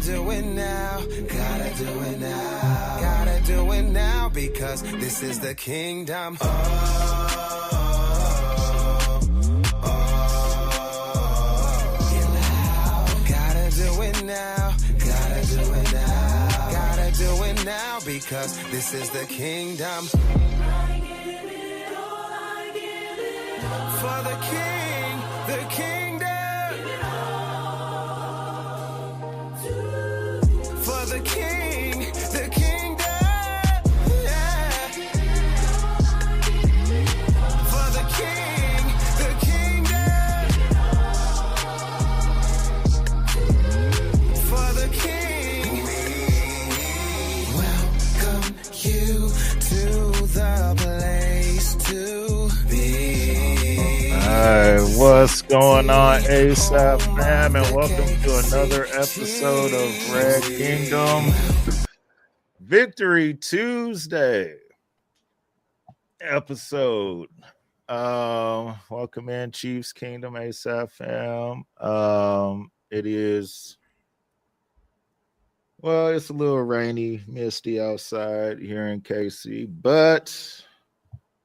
do it now. Gotta do it now. Gotta do it now because this is the kingdom. Gotta do it now. Gotta do it now. Gotta do it now because this is the kingdom. I give it all, I give it all. For the king, the kingdom. Give it all for the king, the kingdom. Yeah. For the king, the kingdom. For the king. Welcome you to the place to be. Alright, what's going on, AFC fam, and welcome to another episode of Red Kingdom Victory Tuesday episode. Welcome in, Chiefs Kingdom, AFC fam. It is, well, it's a little rainy, misty outside here in KC, but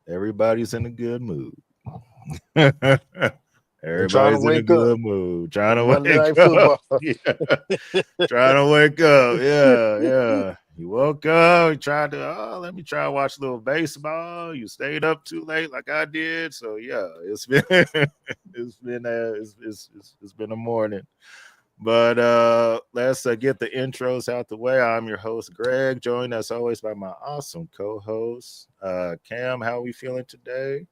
everybody's in a good mood. Everybody's in a good mood. Trying to wake up. Yeah. Trying to wake up. Yeah. You woke up, you tried to, let me try to watch a little baseball. You stayed up too late like I did. So yeah, it's been it's been a morning. But let's get the intros out the way. I'm your host, Greg, joined as always by my awesome co-host, Cam. How are we feeling today?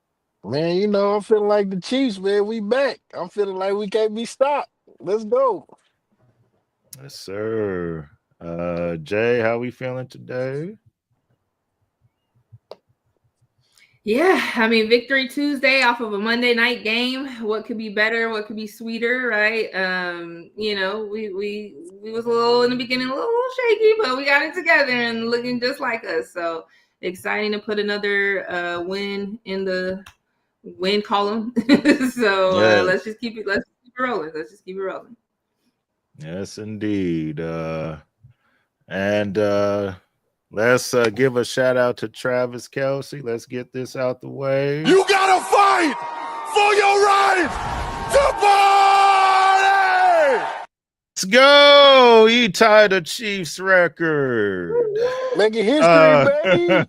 Man, you know, I'm feeling like the Chiefs, man. We back. I'm feeling like we can't be stopped. Let's go. Yes, sir. Jay, how we feeling today? Yeah, I mean, Victory Tuesday off of a Monday night game. What could be better? What could be sweeter, right? You know, we was a little in the beginning, a little shaky, but we got it together and looking just like us. So exciting to put another win in the win column. So let's just keep it rolling. Let's just keep it rolling. Yes, indeed. And let's give a shout out to Travis Kelce. Let's get this out the way. You gotta fight for your right to party! Let's go. He tied a Chiefs record. Making history, baby.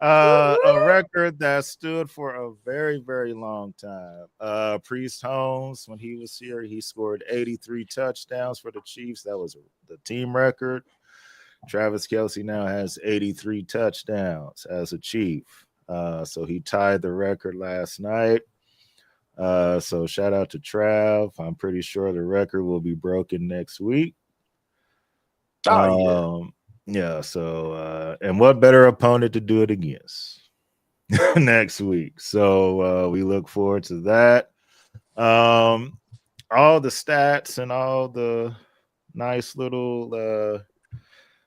A record that stood for a very, very long time. Priest Holmes, when he was here, he scored 83 touchdowns for the Chiefs. That was the team record. Travis Kelce now has 83 touchdowns as a Chief. So he tied the record last night. So shout out to Trav. I'm pretty sure the record will be broken next week. Yeah, so and what better opponent to do it against next week? So we look forward to that. All the stats and all the nice little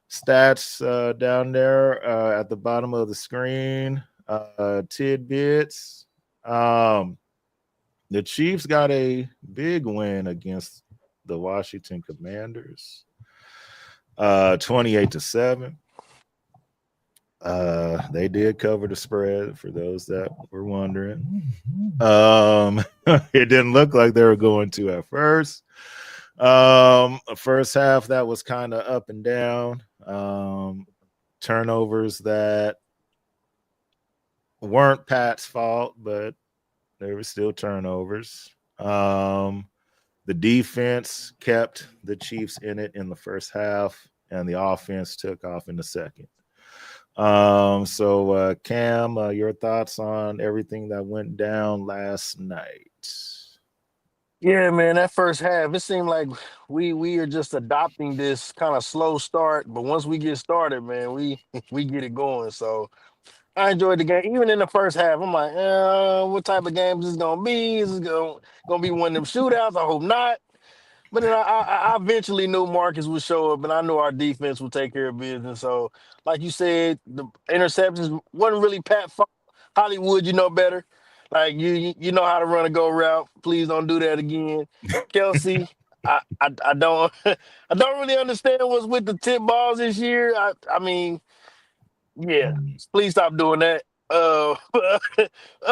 stats down there at the bottom of the screen, tidbits. The Chiefs got a big win against the Washington Commanders. 28-7. They did cover the spread for those that were wondering. It didn't look like they were going to at first. First half that was kind of up and down. Turnovers that weren't Pat's fault, but they were still turnovers. The defense kept the Chiefs in it in the first half, and the offense took off in the second. So Cam, your thoughts on everything that went down last night? Yeah, man, that first half, it seemed like we are just adopting this kind of slow start, but once we get started, man, we get it going. So I enjoyed the game. Even in the first half, I'm like, what type of game is this gonna be? Is this gonna be one of them shootouts? I hope not. But then I eventually knew Marcus would show up, and I knew our defense would take care of business. So, like you said, the interceptions wasn't really Pat fault. Hollywood, you know better. Like you know how to run a go route. Please don't do that again. Kelce, I don't I don't really understand what's with the tip balls this year. I mean, yeah, please stop doing that. Other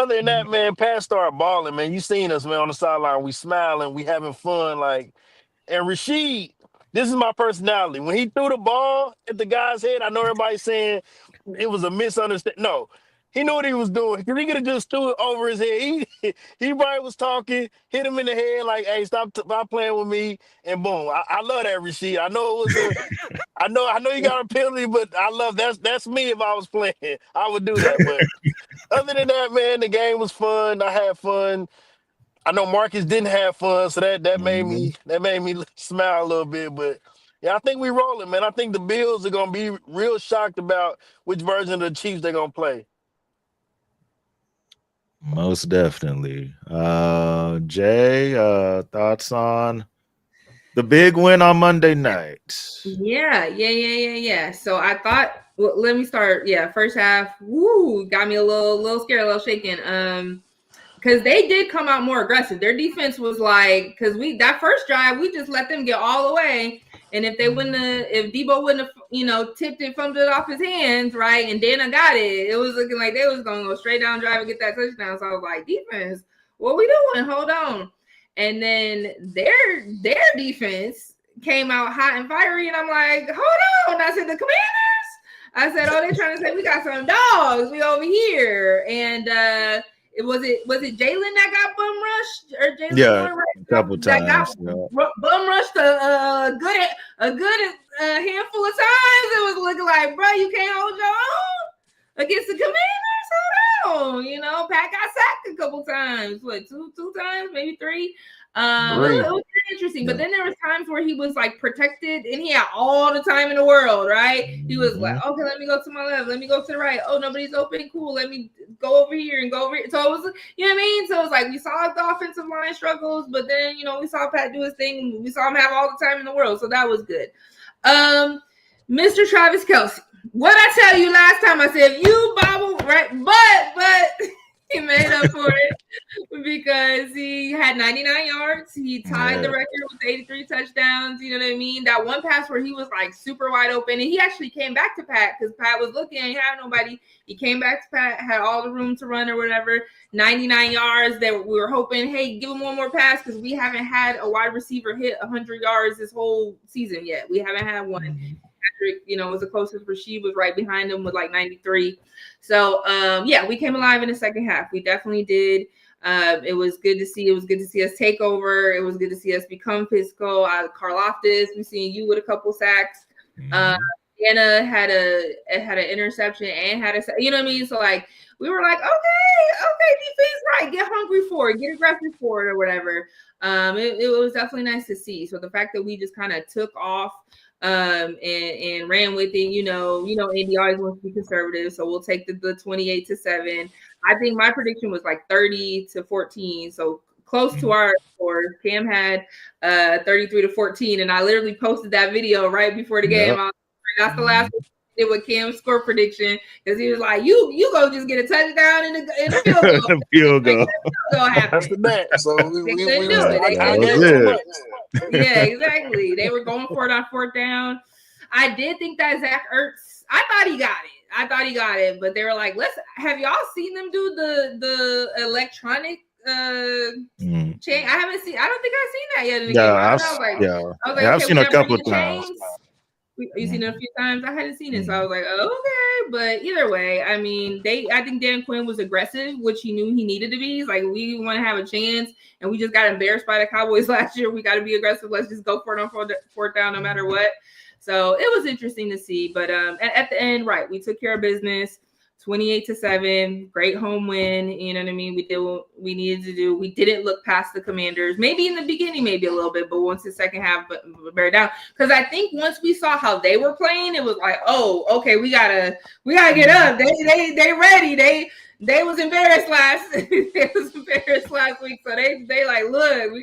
than that, man, Pat started balling, man. You seen us, man, on the sideline. We smiling, we having fun, like. And Rashid, this is my personality. When he threw the ball at the guy's head, I know everybody's saying it was a misunderstanding. No, he knew what he was doing. Because he could have just threw it over his head. He probably was talking, hit him in the head like, hey, stop playing with me. And boom. I love that, Rashid. I know it was I know you got a penalty, but I love that's me if I was playing. I would do that. But other than that, man, the game was fun. I had fun. I know Marcus didn't have fun, so that made me smile a little bit. But yeah, I think we rolling, man. I think the Bills are gonna be real shocked about which version of the Chiefs they're gonna play. Most definitely. Jay, thoughts on the big win on Monday night? Yeah. So I thought, well, let me start. Yeah, first half, got me a little scared, a little shaken. Because they did come out more aggressive. Their defense was like, because that first drive, we just let them get all the way. And if Debo wouldn't have, tipped it, fumbled it off his hands, right, and Dana got it was looking like they was going to go straight down drive and get that touchdown. So I was like, defense, what we doing? Hold on. And then their defense came out hot and fiery, and I'm like, hold on. I said, the Commanders? I said, oh, they're trying to say we got some dogs. We over here. And was it Jalen that got bum rushed or Jalen? Yeah, a couple times. Bum rushed a good handful of times. It was looking like, bro, you can't hold your own against the Commanders. Hold on, Pat got sacked a couple times. What, two times, maybe three? It was very interesting. But then there was times where he was like protected and he had all the time in the world, right? He was like, okay, let me go to my left, let me go to the right. Oh, nobody's open, cool. Let me go over here and go over here. So it was, you know what I mean? So it was like we saw the offensive line struggles, but then we saw Pat do his thing. We saw him have all the time in the world, so that was good. Mr. Travis Kelce, what I tell you last time, I said you bobble right, but he made up for it because he had 99 yards. He tied the record with 83 touchdowns. You know what I mean? That one pass where he was like super wide open, and he actually came back to Pat because Pat was looking and he had nobody. He came back to Pat, had all the room to run or whatever. 99 yards. That we were hoping, hey, give him one more pass because we haven't had a wide receiver hit 100 yards this whole season yet. We haven't had one. Patrick, was the closest. Rashid was right behind him with like 93. So, we came alive in the second half. We definitely did. It was good to see. It was good to see us take over. It was good to see us become physical. Karlaftis, we seen you with a couple sacks. Anna had an interception and had a, you know what I mean? So like we were like, okay, defense, right? Get hungry for it, get aggressive for it, or whatever. It was definitely nice to see. So the fact that we just kind of took off. And ran with it, Andy always wants to be conservative, so we'll take the 28-7. I think my prediction was like 30-14, so close to our score. Cam had 33-14, and I literally posted that video right before the game. That's the last one did with Cam's score prediction because he was like, "You go just get a touchdown in the field goal." Field goal. That's the bet. So we couldn't do it. Yeah, exactly. They were going for it on fourth down. I did think that Zach Ertz, I thought he got it, but they were like, have y'all seen them do the electronic change? I don't think I've seen that yet in the game. I've seen a couple of times. You seen it a few times? I hadn't seen it, so I was like, okay. But either way, I mean, I think Dan Quinn was aggressive, which he knew he needed to be. He's like, we want to have a chance, and we just got embarrassed by the Cowboys last year. We got to be aggressive. Let's just go for it on fourth down, no matter what. So it was interesting to see. But at the end, right, we took care of business. 28-7, great home win. You know what I mean? We did what we needed to do. We didn't look past the Commanders. Maybe in the beginning, maybe a little bit, but once the second half bear down. Because I think once we saw how they were playing, it was like, oh, okay, we gotta get up. They ready. They was embarrassed last. They was embarrassed last week, so they like, look, we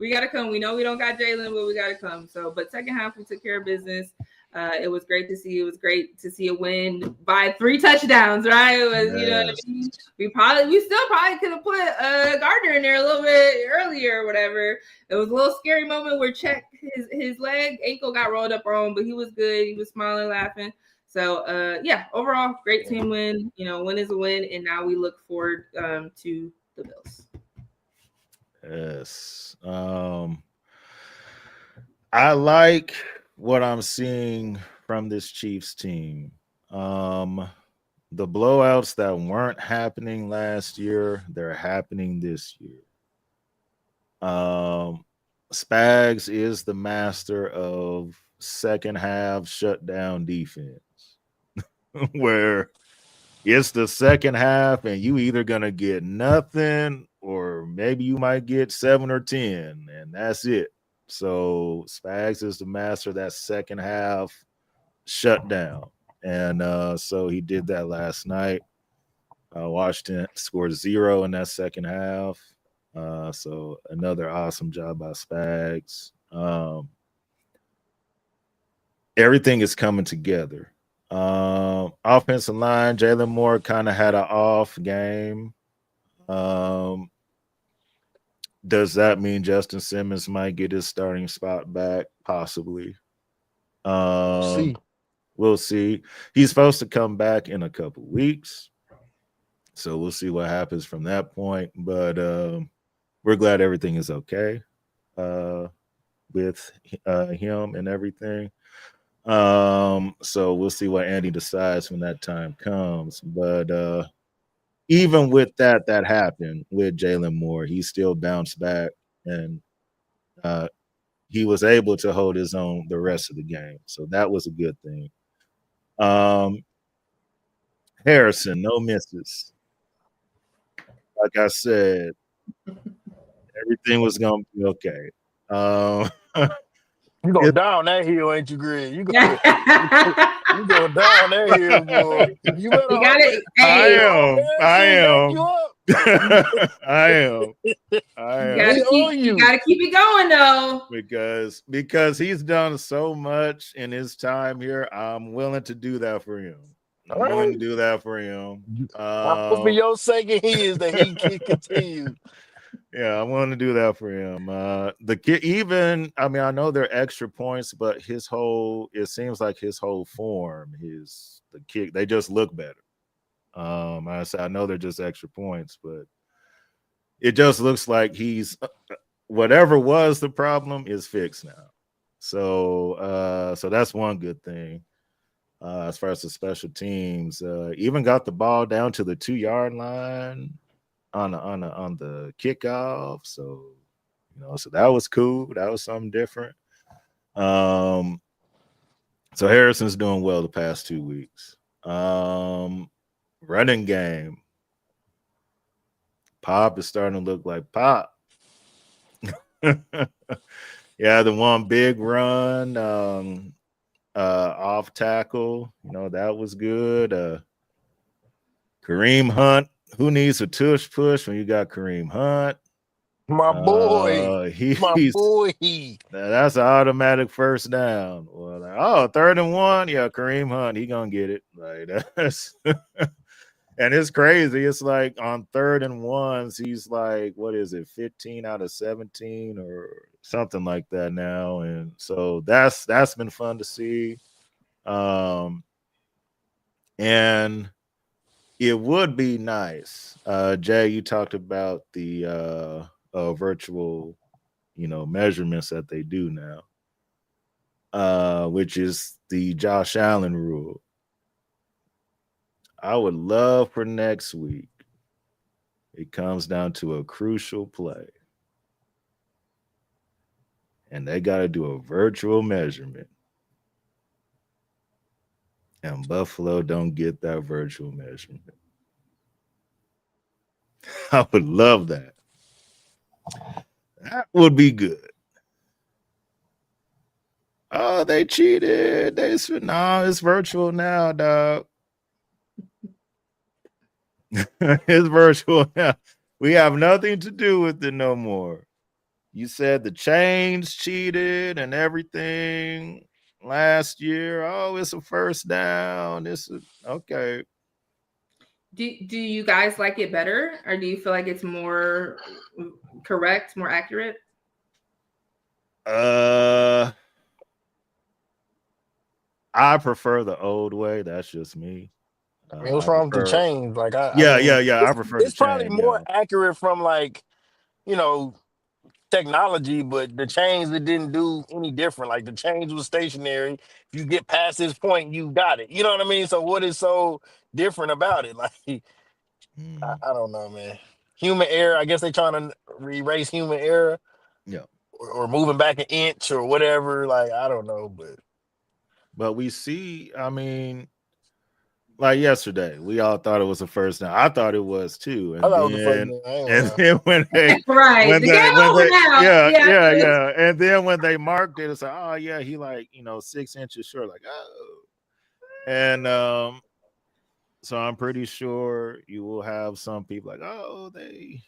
We got to come. We know we don't got Jalen, but we got to come. So, but second half, we took care of business. It was great to see. It was great to see a win by 3 touchdowns, right? It was, you know what I mean? We still probably could have put Gardner in there a little bit earlier or whatever. It was a little scary moment where his ankle got rolled up wrong, but he was good. He was smiling, laughing. So, yeah, overall, great team win. You know, win is a win, and now we look forward to the Bills. Yes. I like what I'm seeing from this Chiefs team. The blowouts that weren't happening last year, they're happening this year. Spags is the master of second half shutdown defense, where it's the second half and you either gonna get nothing or maybe you might get 7 or 10, and that's it. So Spags is the master of that second half shutdown. And so he did that last night. Washington scored 0 in that second half. So another awesome job by Spags. Everything is coming together. Offensive line, Jalen Moore kind of had an off game. Does that mean Justin Simmons might get his starting spot back? Possibly. We'll see. He's supposed to come back in a couple weeks. So we'll see what happens from that point. But we're glad everything is okay with him and everything. So we'll see what Andy decides when that time comes. But even with that happened with Jalen Moore, he still bounced back and he was able to hold his own the rest of the game. So that was a good thing. Harrison, no misses. Like I said, everything was going to be okay. You go down that hill, ain't you, Greg? You go down that hill, boy. You got it. I am. You gotta keep it going though. Because he's done so much in his time here. I'm willing to do that for him. Willing to do that for him. For your sake and his, that he can continue. Yeah, I'm willing to do that for him. The kid, even, I mean, I know they're extra points, but it seems like his whole form, the kick, they just look better. I know they're just extra points, but it just looks like whatever was the problem is fixed now. So that's one good thing. As far as the special teams, even got the ball down to the 2-yard line on the kickoff. So, so that was cool. That was something different. So Harrison's doing well the past 2 weeks. Running game. Pop is starting to look like Pop. Yeah, the one big run off tackle, that was good. Kareem Hunt, who needs a tush push when you got Kareem Hunt? My boy. That's an automatic first down. Well, 3rd and 1. Yeah, Kareem Hunt, he gonna get it. Like that's and it's crazy. It's like on 3rd and 1s, he's like, what is it, 15 out of 17 or something like that now. And so that's been fun to see. And it would be nice. Jay, you talked about the virtual, measurements that they do now, which is the Josh Allen rule. I would love for next week. It comes down to a crucial play. And they got to do a virtual measurement. And Buffalo don't get that virtual measurement. I would love that. That would be good. Oh, they cheated. It's virtual now, dog. It's virtual now. We have nothing to do with it no more. You said the chains cheated and everything last year. Oh, it's a first down. This is okay. Do you guys like it better, or do you feel like it's more correct, more accurate? I prefer the old way. That's just me. What's wrong with the chains? Like, I yeah, mean, I prefer it's the probably chain. more accurate from like, technology, but the chains, it didn't do any different. Like the chains was stationary. If you get past this point, you got it. You know what I mean? So what is so different about it? Like, I don't know, man. Human error. I guess they trying to erase human error. Yeah. Or moving back an inch or whatever. Like, I don't know, but we see, I mean, like yesterday, we all thought it was a first down. I thought it was too. And then when they right, the game over now. Yeah. And then when they marked it, it's like, oh yeah, he like 6 inches short. Like, oh. And so I'm pretty sure you will have some people like, oh, they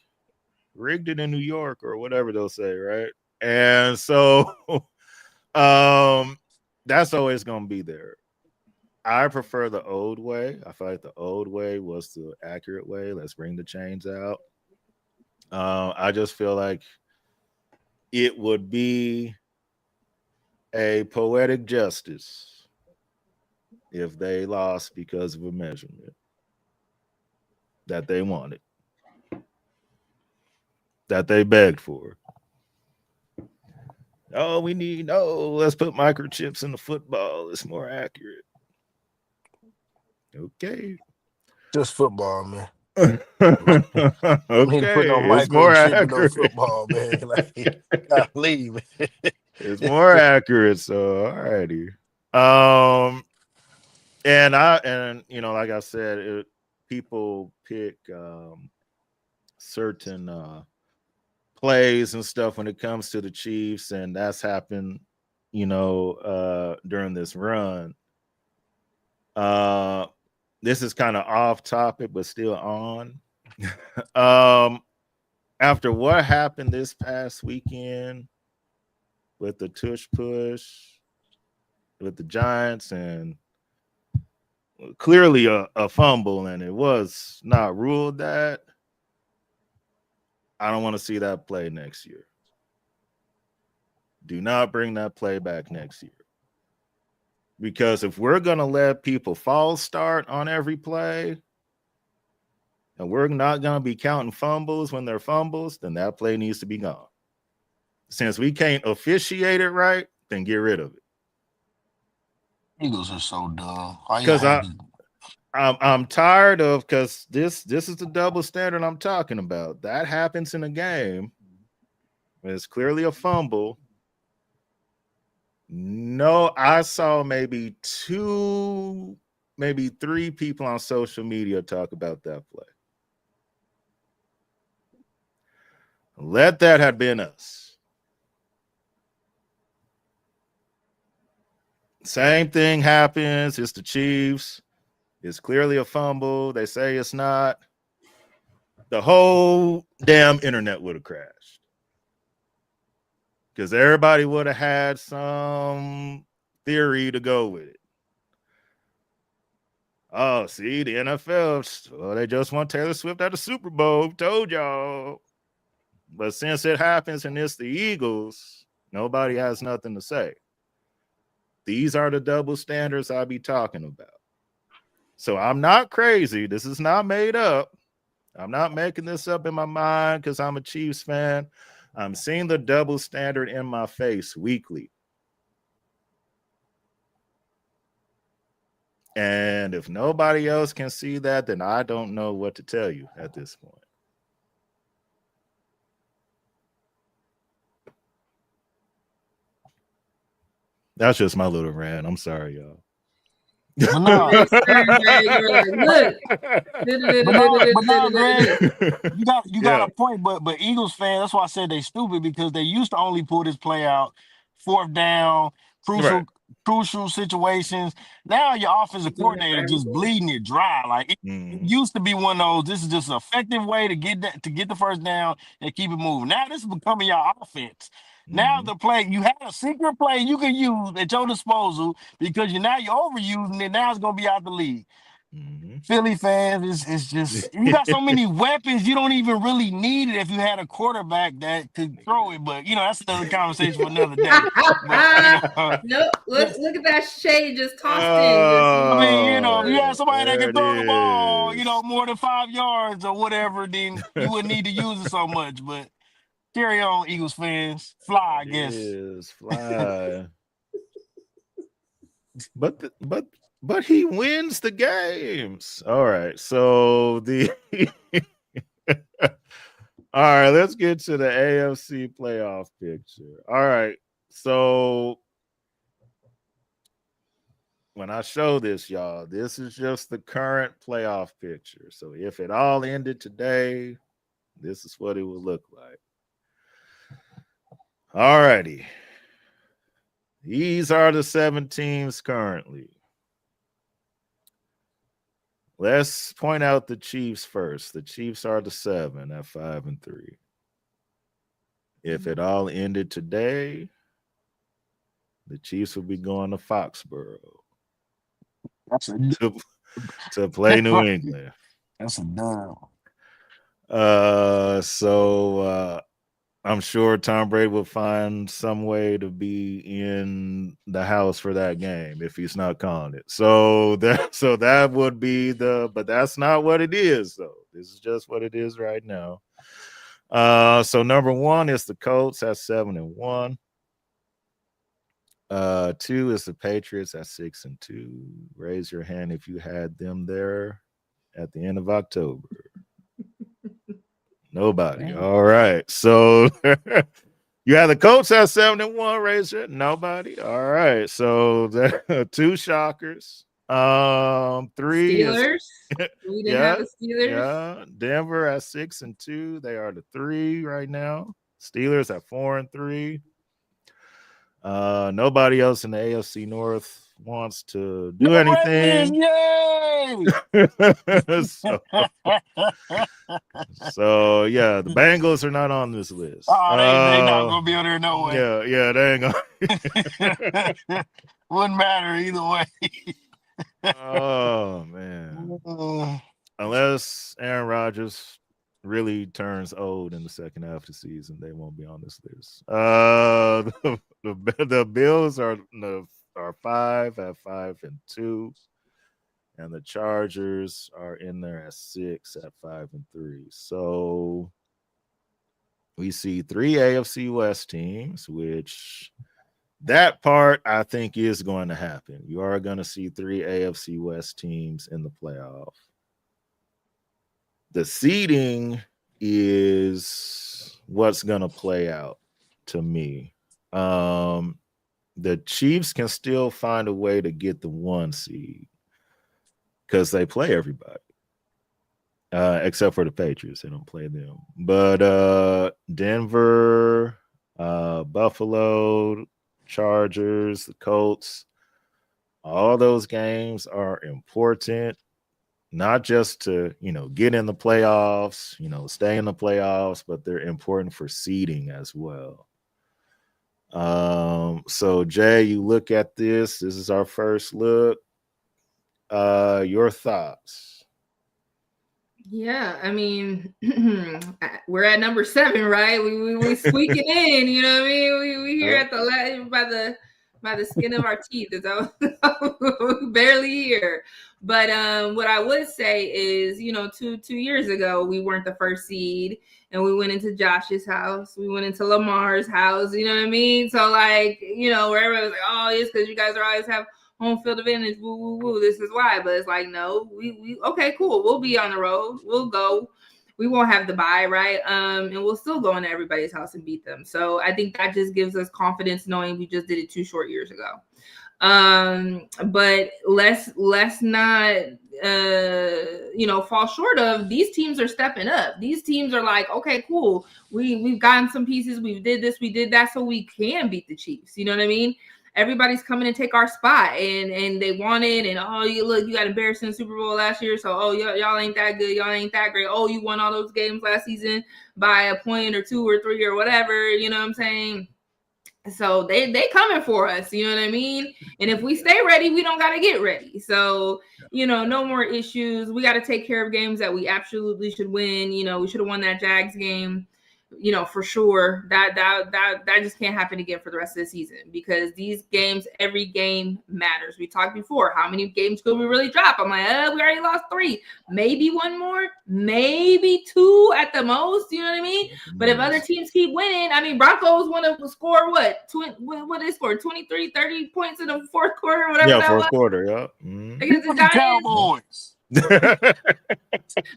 rigged it in New York or whatever they'll say, right? And so that's always gonna be there. I prefer the old way. I feel like the old way was the accurate way. Let's bring the chains out. I just feel like it would be a poetic justice if they lost because of a measurement that they wanted, that they begged for. Oh, let's put microchips in the football. It's more accurate. Okay. just football, man. Okay. Put no microchip in no football, man. Like, golly, man. It's more accurate. So, alrighty. And like I said, people pick certain plays and stuff when it comes to the Chiefs, and that's happened, during this run. This is kind of off topic, but still on. After what happened this past weekend with the tush push with the Giants, and clearly a fumble, and it was not ruled that, I don't want to see that play next year. Do not bring that play back next year. Because if we're going to let people false start on every play, and we're not going to be counting fumbles when they're fumbles, then that play needs to be gone. Since we can't officiate it right, then get rid of it. Eagles are so dumb. Because I'm tired of, because this is the double standard I'm talking about. That happens in a game when it's clearly a fumble. No, I saw maybe 2, maybe 3 people on social media talk about that play. Let that have been us. Same thing happens. It's the Chiefs. It's clearly a fumble. They say it's not. The whole damn internet would have crashed. Because everybody would have had some theory to go with it. Oh, see, the NFL, they just want Taylor Swift at the Super Bowl. Told y'all. But since it happens and it's the Eagles, nobody has nothing to say. These are the double standards I be talking about. So I'm not crazy. This is not made up. I'm not making this up in my mind because I'm a Chiefs fan. I'm seeing the double standard in my face weekly. And if nobody else can see that, then I don't know what to tell you at this point. That's just my little rant. I'm sorry, y'all. But no, you were like, look. Greg, you got a point. But Eagles fans, that's why I said they stupid, because they used to only pull this play out 4th down, crucial situations. Now your offensive coordinator just bleeding it dry. Like it used to be one of those. This is just an effective way to get the first down and keep it moving. Now this is becoming your offense. Now the play, you have a secret play you can use at your disposal because you're overusing it. Now it's gonna be out the league. Philly fans, it's just you got so many weapons, you don't even really need it if you had a quarterback that could throw it. But that's another conversation for another day. But no, look at that shade just tossed in. I mean, if you had somebody that can throw the ball, more than 5 yards or whatever, then you wouldn't need to use it so much. But carry on, Eagles fans. Fly, I guess. Fly. But he wins the games. All right. So all right, let's get to the AFC playoff picture. All right. So when I show this, y'all, this is just the current playoff picture. So if it all ended today, this is what it would look like. All righty. These are the 7 teams currently. Let's point out the Chiefs first. The Chiefs are the 7 at 5-3. If it all ended today, the Chiefs would be going to Foxborough to play New England. That's a dub. So I'm sure Tom Brady will find some way to be in the house for that game if he's not calling it. So that would be but that's not what it is, though. This is just what it is right now. So number 1 is the Colts at 7-1. 2 is the Patriots at 6-2. Raise your hand if you had them there at the end of October. Nobody. All right. So you have the Colts at 7-1. Raise your nobody. All right. So there 2 shockers. 3 Steelers. We didn't have the Steelers. Yeah. Denver at 6-2. They are the 3 right now. Steelers at 4-3. Nobody else in the AFC North wants to do anything. Yay! So yeah, the Bengals are not on this list. Oh, they not gonna be on there no way. Yeah, they ain't gonna. Wouldn't matter either way. Oh man. Unless Aaron Rodgers really turns old in the second half of the season, they won't be on this list. The Bills are 5 at 5-2, and the Chargers are in there at 6 at 5-3. So we see 3 AFC West teams, which that part I think is going to happen. You are going to see 3 AFC West teams in the playoff. The seeding is what's going to play out to me. The Chiefs can still find a way to get the 1 seed because they play everybody, except for the Patriots. They don't play them. But Denver, Buffalo, Chargers, the Colts, all those games are important. Not just to, get in the playoffs, stay in the playoffs, but they're important for seeding as well. So Jay, you look at this. This is our first look. Your thoughts? Yeah, I mean, we're at number 7, right? We squeaking in, you know what I mean? We here at the by the skin of our teeth. Is that barely here. But what I would say is, 2 years ago, we weren't the first seed, and we went into Josh's house. We went into Lamar's house. You know what I mean? So like, where everybody was like, oh, it's because you guys always have home field advantage. Woo, woo, woo. This is why. But it's like, no, we okay, cool. We'll be on the road. We'll go. We won't have the bye, right? And we'll still go into everybody's house and beat them. So I think that just gives us confidence knowing we just did it 2 short years ago. But let's not fall short of. These teams are stepping up. These teams are like, okay, cool. We've gotten some pieces. We did this, we did that, so we can beat the Chiefs. You know what I mean? everybody's coming to take our spot, and they want it. And you got embarrassed in the Super Bowl last year, so y'all ain't that good, y'all ain't that great. Oh, you won all those games last season by a point or 2 or 3 or whatever. You know what I'm saying? So they coming for us, you know what I mean? And if we stay ready, we don't got to get ready. So, no more issues. We got to take care of games that we absolutely should win. We should have won that Jags game, for sure. That just can't happen again for the rest of the season, because these games, every game matters. We talked before, how many games could we really drop? I'm like, we already lost 3, maybe 1 more, maybe 2 at the most, you know what I mean? But if other teams keep winning, I mean, Broncos want to score what they scored 23, 30 points in the fourth quarter, whatever. Yeah, fourth quarter, yeah. Against the Cowboys.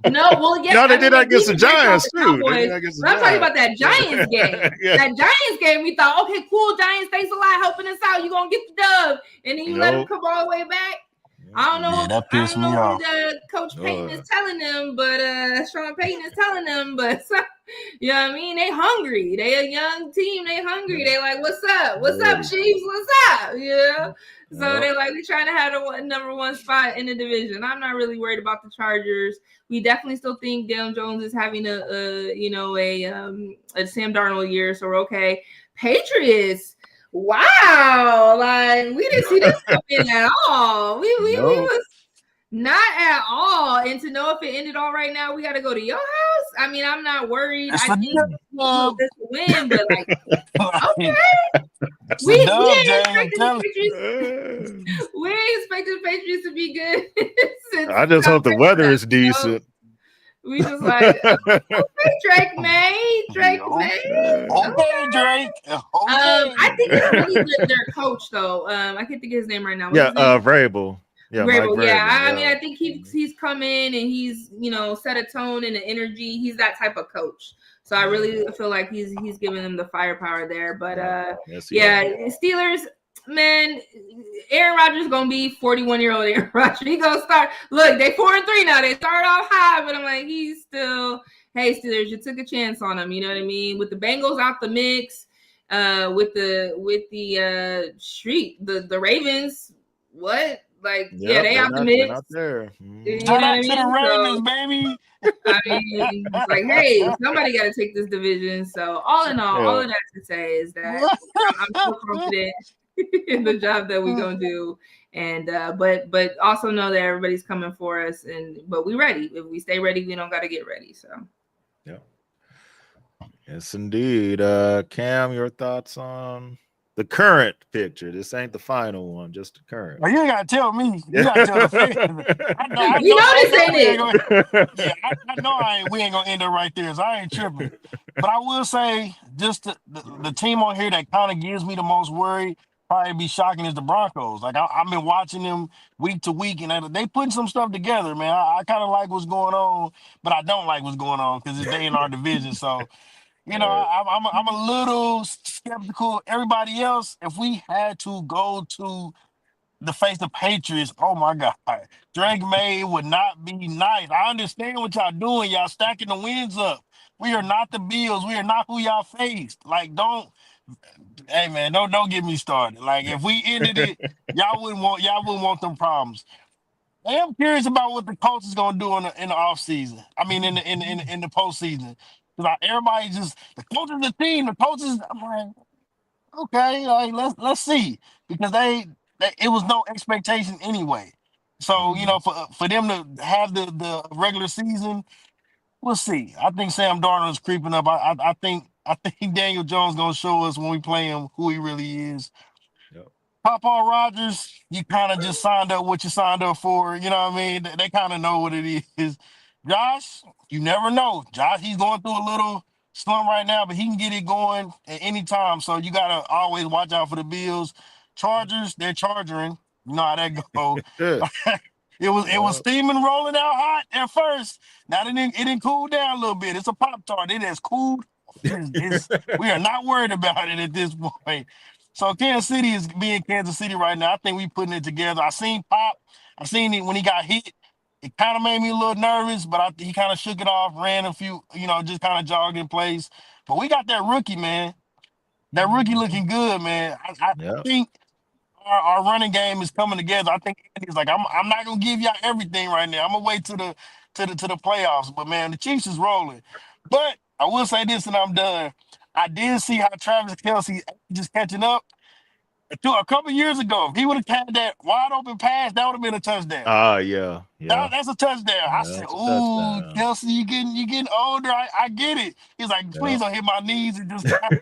No, well, yeah. No, they did that against the Giants too. I'm talking about that Giants game. Yeah. That Giants game, we thought, okay, cool, Giants, thanks a lot helping us out. You're gonna get the dub, and then you let them come all the way back. I don't know. That pissed me off. Coach Payton is telling them, but Sean Payton is telling them, but you know what I mean? They hungry. They a young team. They hungry. They like, what's up? What's up, Chiefs? What's up? Yeah. So they're like, we're trying to have the number 1 spot in the division. I'm not really worried about the Chargers. We definitely still think Daniel Jones is having a Sam Darnold year, so we're okay. Patriots. Wow, like we didn't see this coming at all. We was not at all. And to know if it ended all right now, we got to go to your house. I mean, I'm not worried. I think we'll win, but like, okay. We ain't expecting the Patriots to be good. I just hope the weather is decent. We just like, okay, Drake May. Okay, Drake. I think it's really their coach, though. I can't think of his name right now. Vrabel. Yeah, Vrabel. I mean, I think he's come in and he's set a tone and an energy. He's that type of coach. So I really feel like he's giving them the firepower there. But Steelers. Man, Aaron Rodgers is gonna be 41-year-old Aaron Rodgers. He gonna start. Look, they 4-3 now. They start off high, but I'm like, he's still. Hey, Steelers, you took a chance on him. You know what I mean? With the Bengals out the mix, with the street, the Ravens. What? Like, they out the mix. Out there. Shout out to the Ravens, baby. I mean, it's like, hey, somebody got to take this division. So all in all of that to say is that I'm so confident in the job that we're gonna do, and but also know that everybody's coming for us, but we ready. If we stay ready, we don't got to get ready. So yes, indeed. Cam, your thoughts on the current picture? This ain't the final one, just the current. Well, you ain't gotta tell me. You gotta tell the fans. You know this ain't it. I know we ain't gonna end up right there, so I ain't tripping. But I will say, just the team on here that kind of gives me the most worry, probably be shocking, is the Broncos. Like, I've been watching them week to week, and they putting some stuff together, man. I kind of like what's going on, but I don't like what's going on because they in our division. So, I'm a little skeptical. Everybody else, if we had to go to the face the Patriots, oh my God, Drake May would not be nice. I understand what y'all doing. Y'all stacking the wins up. We are not the Bills. We are not who y'all faced. Like, hey man, don't get me started. Like, if we ended it, y'all wouldn't want them problems. I am curious about what the coach is gonna do in the off season. I mean, in the postseason, because everybody just the coach of the team, the coaches. I'm like, okay, like let's see, because it was no expectation anyway. So for them to have the regular season, we'll see. I think Sam Darnold is creeping up. I think Daniel Jones gonna show us when we play him who he really is. Yep. Papa Rogers, you kind of just signed up what you signed up for. You know what I mean? They kind of know what it is. Josh, you never know. Josh, he's going through a little slump right now, but he can get it going at any time. So you gotta always watch out for the Bills. Chargers, they're charging. You know how that goes. It was steaming, rolling out hot at first. Now it didn't cool down a little bit. It's a Pop-Tart. It has cooled. We are not worried about it at this point. So Kansas City is being Kansas City right now. I think we putting it together. I seen Pop. I seen it when he got hit. It kind of made me a little nervous, but he kind of shook it off, ran a few, just kind of jogged in place. But we got that rookie, man. That rookie looking good, man. I think our running game is coming together. I think Andy's like, I'm not gonna give y'all everything right now. I'm gonna wait to the playoffs. But man, the Chiefs is rolling. But I will say this, and I'm done. I did see how Travis Kelce just catching up. A couple years ago, if he would have had that wide open pass, that would have been a touchdown. Yeah. That's a touchdown. I said, "Ooh, Kelce, you getting older. I get it." He's like, "Please don't hit my knees," and just kind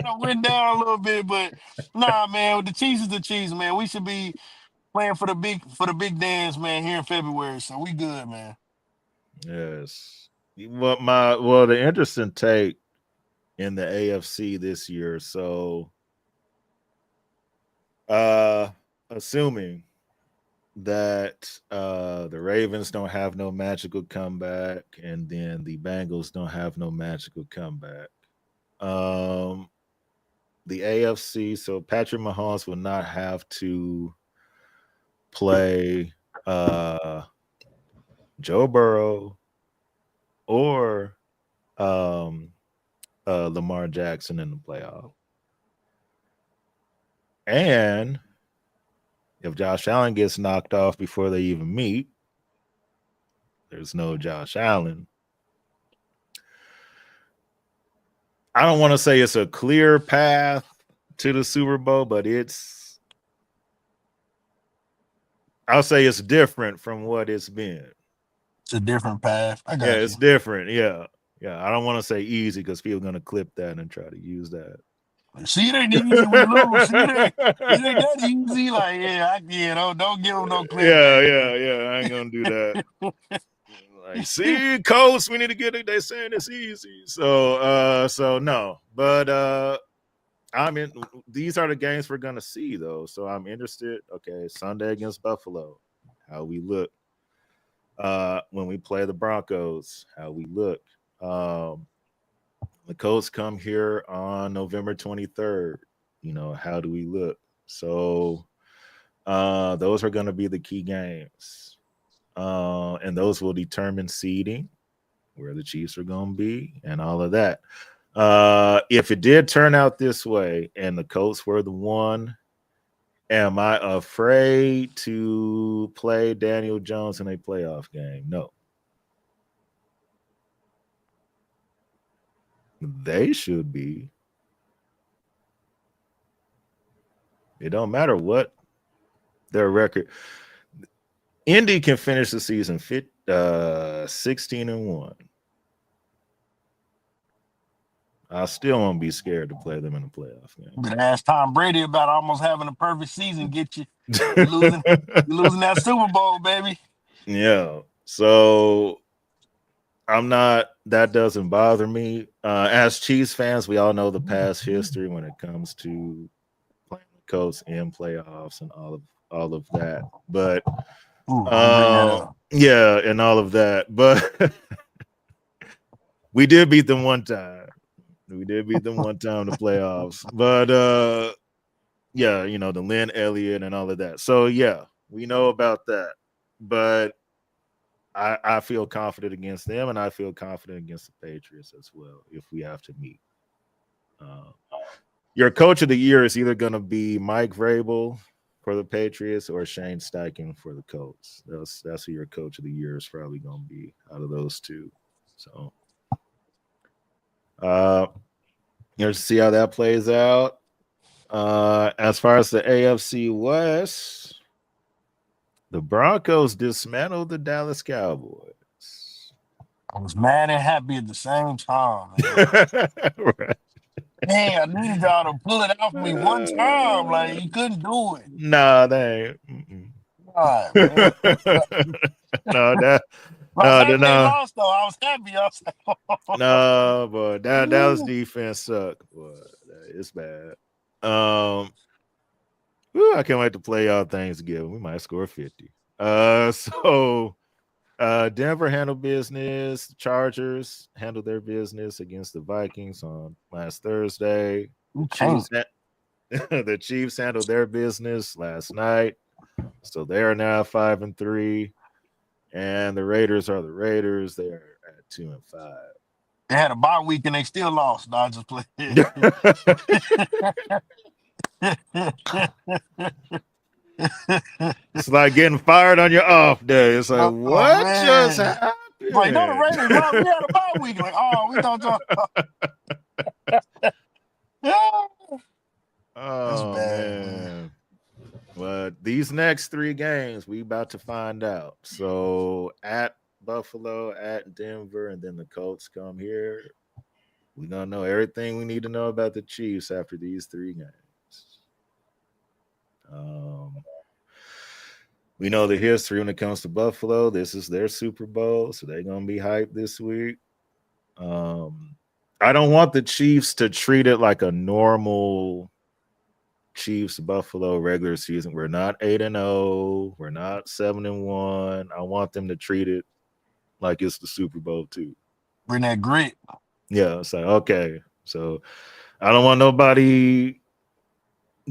of went down a little bit. But nah, man, the Chiefs is the Chiefs, man. We should be playing for the big dance, man, here in February. So we good, man. Yes. Well, the interesting take in the AFC this year. So, assuming that the Ravens don't have no magical comeback, and then the Bengals don't have no magical comeback. The AFC, so Patrick Mahomes will not have to play Joe Burrow or Lamar Jackson in the playoff. And if Josh Allen gets knocked off before they even meet, there's no Josh Allen. I don't want to say it's a clear path to the Super Bowl, but I'll say it's different from what it's been. It's a different path. I got you. It's different. Yeah. I don't want to say easy because people are going to clip that and try to use that. See, it ain't easy when you lose. See, it ain't that easy. Like, don't give them no clip. Yeah. I ain't going to do that. Like, see, coach, we need to get it. They saying it's easy. So no. But I mean, these are the games we're gonna see though. So I'm interested. Okay, Sunday against Buffalo, how we look. When we play the Broncos, how we look. The Colts come here on November 23rd. How do we look? So those are going to be the key games. And those will determine seeding, where the Chiefs are going to be, and all of that. If it did turn out this way and the Colts were the one, am I afraid to play Daniel Jones in a playoff game? No. They should be. It don't matter what their record. Indy can finish the season 16-1. I still won't be scared to play them in a playoff game. But ask Tom Brady about almost having a perfect season. Get you losing that Super Bowl, baby. Yeah. So that doesn't bother me. As Chiefs fans, we all know the past history when it comes to playing the Colts in playoffs and all of that. But yeah, and all of that. But we did beat them one time. In the playoffs. But yeah, the Lynn Elliott and all of that. So yeah, we know about that. But I feel confident against them, and I feel confident against the Patriots as well if we have to meet. Your coach of the year is either going to be Mike Vrabel for the Patriots or Shane Steichen for the Colts. That's who your coach of the year is probably going to be out of those two. So, see how that plays out. As far as the AFC West, the Broncos dismantled the Dallas Cowboys. I was mad and happy at the same time. Right. Man, I needed y'all to pull it off me one time. Like, you couldn't do it. Nah, they ain't. God, man. They lost, though. I was happy. No, boy. Dallas defense sucked. Boy, it's bad. I can't wait to play y'all Thanksgiving. We might score 50. So Denver handled business. The Chargers handled their business against the Vikings on last Thursday. The Chiefs handled their business last night. So they are now 5-3. And the Raiders are the Raiders. They are at 2-5. They had a bye week and they still lost. Dodgers played. It's like getting fired on your off day. It's like, what just happened? Like, no, the Raiders lost. We had a bye week. Like, we thought y'all. That's bad, man. But these next 3 games, we about to find out. So at Buffalo, at Denver, and then the Colts come here. We're going to know everything we need to know about the Chiefs after these 3 games. We know the history when it comes to Buffalo. This is their Super Bowl, so they're going to be hyped this week. I don't want the Chiefs to treat it like a normal Chiefs Buffalo regular season. We're not 8-0. We're not 7-1. I want them to treat it like it's the Super Bowl too. Bring that grit. Yeah, it's like, okay. So I don't want nobody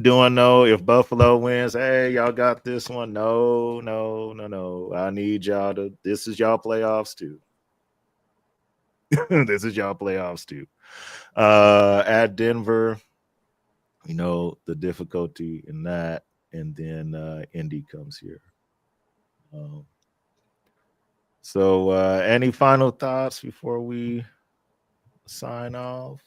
doing if Buffalo wins, hey, y'all got this one. No. I need y'all to, this is y'all playoffs too. This is y'all playoffs too. At Denver, we know the difficulty in that. And then Indy comes here. So any final thoughts before we sign off?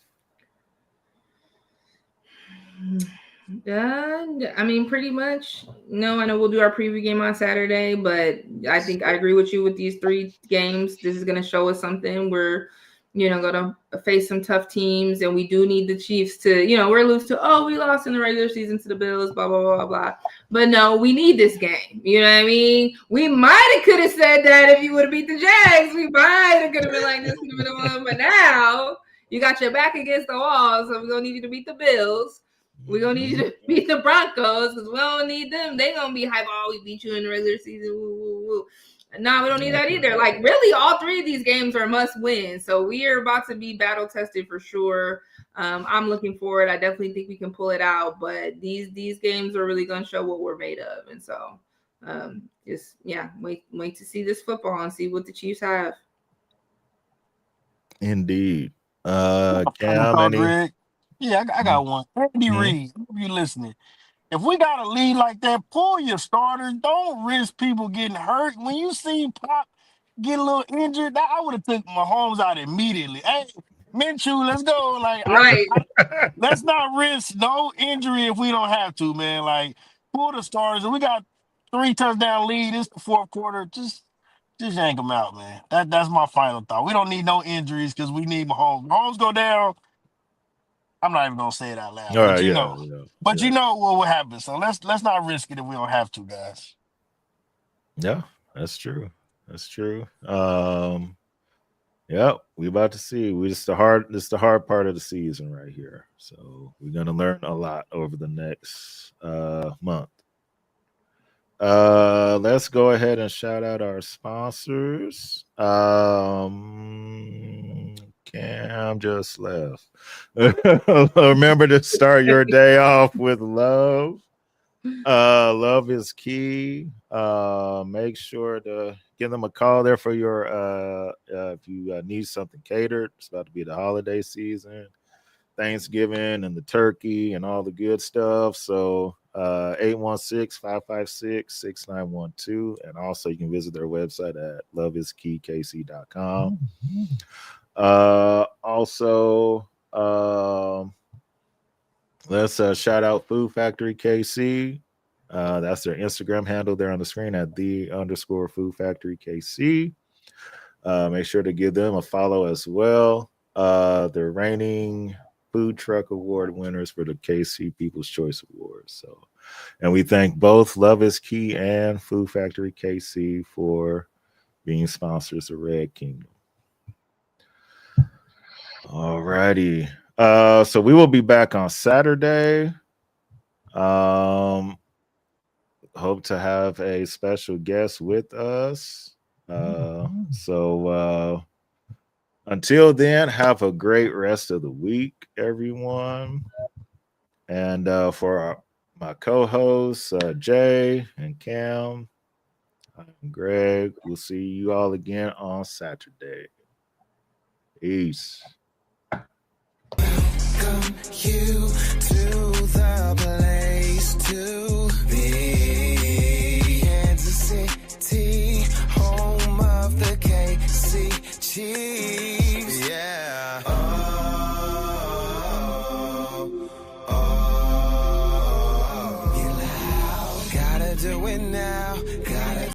I mean, pretty much. No, I know we'll do our preview game on Saturday, but I think I agree with you with these 3 games. This is going to show us something. We're, going to face some tough teams, and we do need the Chiefs to, we're lose to, we lost in the regular season to the Bills, blah, blah, blah, blah. But no, we need this game. You know what I mean? We might have could have said that if you would have beat the Jags. We might have could have been like, this could have been the one. But now you got your back against the wall, so we're going to need you to beat the Bills. We're going to need you to beat the Broncos because we don't need them. They're going to be hype. We beat you in the regular season. Woo, woo, woo. No, we don't need that either. Like, really, all 3 of these games are must win. So we are about to be battle tested for sure. I'm looking forward. I definitely think we can pull it out. But these games are really going to show what we're made of. And so wait to see this football and see what the Chiefs have. Indeed. Cam, Greg? Yeah, I got one. Andy Reid, if you listening, if we got a lead like that, pull your starters. Don't risk people getting hurt. When you see Pop get a little injured, I would have took Mahomes out immediately. Hey, Minshew, let's go. Like, right. Let's not risk no injury if we don't have to, man. Like, pull the starters. If we got 3 touchdown lead, it's the 4th quarter. Just yank them out, man. That's my final thought. We don't need no injuries because we need Mahomes. Mahomes go down. I'm not even gonna say it out loud. All but right, you know what will happen. So let's not risk it if we don't have to, guys. Yeah, that's true. Yeah, we about to see. This is the hard part of the season right here. So we're gonna learn a lot over the next month. Let's go ahead and shout out our sponsors. Cam just left. Remember to start your day off with love. Love is key. Make sure to give them a call there for your if you need something catered. It's about to be the holiday season, Thanksgiving and the turkey and all the good stuff. So 816-556-6912. And also you can visit their website at loveiskeyKC.com. Also, let's shout out Food Factory KC. That's their Instagram handle there on the screen at _Food Factory KC. Make sure to give them a follow as well. They're reigning food truck award winners for the KC People's Choice Awards. So, and we thank both Love is Key and Food Factory KC for being sponsors of Red Kingdom. All righty. So we will be back on Saturday. Hope to have a special guest with us. So until then, have a great rest of the week, everyone. And for my co-hosts, Jay and Cam, I'm Greg. We'll see you all again on Saturday. Peace. Welcome you